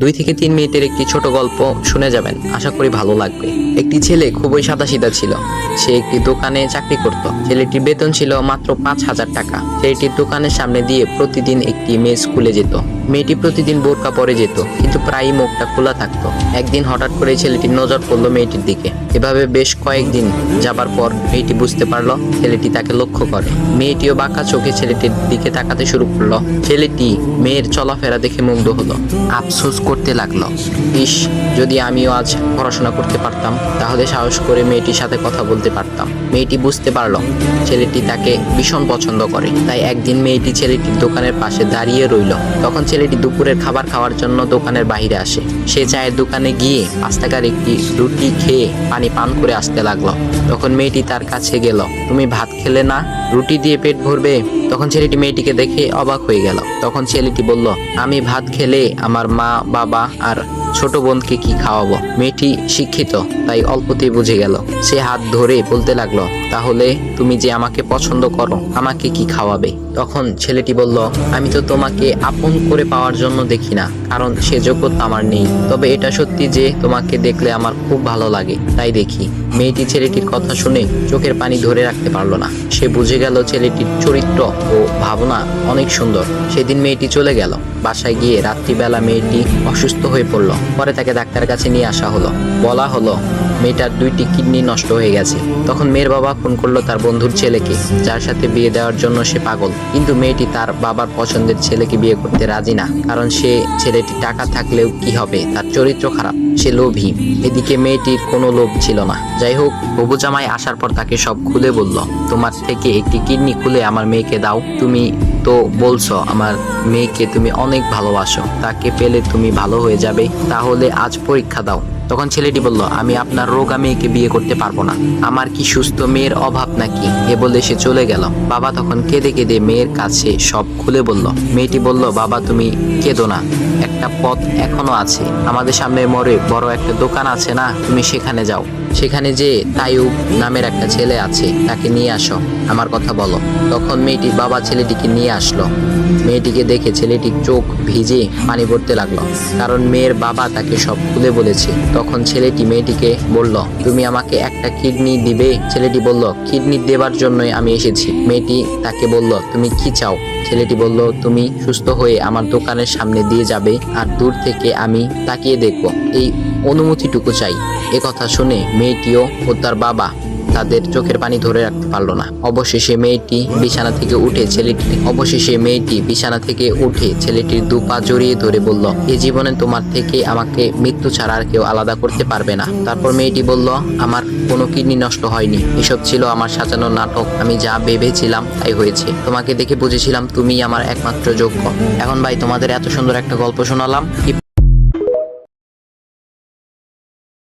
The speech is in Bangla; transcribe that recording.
2 থেকে 3 মিনিটের একটি ছোট গল্প শুনে যাবেন, আশা করি ভালো লাগবে। একটি ছেলে খুবই সাদাসিধা ছিল। সে একটি দোকানে চাকরি করত। ছেলেটির বেতন ছিল মাত্র 5,000 টাকা। ছেলেটির দোকানের সামনে দিয়ে প্রতিদিন একটি মেয়ে স্কুলে যেত। মেয়েটি প্রতিদিন বোরকা পরে যেত, কিন্তু প্রায়ই মুখটা খোলা থাকতো। একদিন হঠাৎ করে ছেলেটির নজর পড়লো মেয়েটির দিকে। এভাবে বেশ কয়েকদিন যাবার পর মেয়েটি বুঝতে পারলো ছেলেটি তাকে লক্ষ্য করে। মেয়েটিও বাঁকা চোখে ছেলেটির দিকে তাকাতে শুরু করলো। ছেলেটি মেয়ের চলাফেরা দেখে মুগ্ধ হলো। আফসোস করতে লাগলো, ইস, যদি আমিও আজ পড়াশোনা করতে পারতাম, তাহলে সাহস করে মেয়েটির সাথে কথা বলতে পারতাম। মেয়েটি বুঝতে পারলো ছেলেটি তাকে ভীষণ পছন্দ করে। তাই একদিন মেয়েটি ছেলেটির দোকানের পাশে দাঁড়িয়ে রইল। তখন ছেলেটি দুপুরের খাবার খাওয়ার জন্য দোকানের বাইরে আসে। সে চায়ের দোকানে গিয়ে 5 টাকার একটি রুটি খেয়ে পানি পান করে আসতে লাগলো। তখন মেয়েটি তার কাছে গেল। তুমি ভাত খেলে না, রুটি দিয়ে পেট ভরবে? তখন ছেলেটি মেয়েটিকে দেখে অবাক হয়ে গেল। তখন ছেলেটি বলল, আমি ভাত খেলে আমার মা, বাবা আর ছোট বোনকে কি খাওয়াবো? মেয়েটি শিক্ষিত, তাই অল্পতেই বুঝে গেল। সে হাত ধরে বলতে লাগলো, তাহলে তুমি যে আমাকে পছন্দ করো, আমাকে কি খাওয়াবে? তখন ছেলেটি বলল, আমি তো তোমাকে আপন করে পাওয়ার জন্য দেখি না, কারণ সে যোগ্যতা আমার নেই। তবে এটা সত্যি যে তোমাকে দেখলে আমার খুব ভালো লাগে, তাই দেখি। মেয়েটি ছেলেটির কথা শুনে চোখের পানি ধরে রাখতে পারলো না। সে বুঝে গেল ছেলেটির চরিত্র ও ভাবনা অনেক সুন্দর। সেদিন মেয়েটি চলে গেল। বাসায় গিয়ে রাত্রিবেলা মেয়েটি অসুস্থ হয়ে পড়ল। পরে তাকে ডাক্তারের কাছে নিয়ে আসা হলো। বলা হলো মেয়েটার 2টি কিডনি নষ্ট হয়ে গেছে। তখন মেয়ের বাবা ফোন করলো তার বন্ধুর ছেলেকে, যার সাথে বিয়ে দেওয়ার জন্য সে পাগল। কিন্তু মেয়েটি তার বাবার পছন্দের ছেলেকে বিয়ে করতে রাজি না, কারণ সে ছেলেটি টাকা থাকলেও কি হবে, তার চরিত্র খারাপ, সে লোভী। এদিকে মেয়েটির কোনো লোভ ছিল না। যাই হোক, হবু জামাই আসার পর তাকে সব খুলে বলল, তোমার থেকে একটি কিডনি খুলে আমার মেয়েকে দাও। তুমি তো বলছো আমার মেয়েকে তুমি অনেক ভালোবাসো, তাকে পেলে তুমি ভালো হয়ে যাবে, তাহলে আজ পরীক্ষা দাও। তখন ছেলেটি বলল, আমি আপনার রোগা মেয়েকে বিয়ে করতে পারবো না, আমার কি সুস্থ মেয়ের অভাব নাকি? এ বলে সে চলে গেল। বাবা তখন কেঁদে কেঁদে মেয়ের কাছে সব খুলে বলল। মেয়েটি বলল, বাবা তুমি কেঁদো না, একটা পথ এখনো আছে। আমাদের সামনে মোড়ে বড় একটা দোকান আছে না, তুমি সেখানে যাও। সেখানে যে তাইয়ুব নামের একটা ছেলে আছে, তাকে নিয়ে আসো, আমার কথা বলো। তখন মেয়েটির বাবা ছেলেটিকে নিয়ে আসলো। মেয়েটিকে দেখে ছেলেটির চোখ ভিজে পানি পড়তে লাগলো, কারণ মেয়ের বাবা তাকে সব খুলে বলেছে। তখন ছেলেটি মেয়েটিকে বলল, তুমি আমাকে একটা কিডনি দিবে? ছেলেটি বলল, কিডনি দেবার জন্যই আমি এসেছি। মেয়েটি তাকে বলল, তুমি কি চাও? ছেলেটি বলল, তুমি সুস্থ হয়ে আমার দোকানের সামনে দিয়ে যাবে, আর দূর থেকে আমি তাকিয়ে দেখবো, এই অনুমতিটুকু চাই। এ কথা শুনে মেয়েটিও ও তার বাবা তাদের চোখের পানি ধরে রাখতে পারলো না। অবশেষে মেয়েটি বিছানা থেকে উঠে ছেলেটির 2 পা জড়িয়ে ধরে বলল, এ জীবনে তোমার থেকে আমাকে মৃত্যু ছাড়া আর কেউ আলাদা করতে পারবে না। তারপর মেয়েটি বলল, আমার কোনো কিডনি নষ্ট হয়নি, এসব ছিল আমার সাজানো নাটক। আমি যা ভেবেছিলাম তাই হয়েছে। তোমাকে দেখে বুঝেছিলাম তুমি আমার একমাত্র যোগ্য। এখন ভাই, তোমাদের এত সুন্দর একটা গল্প শোনালাম।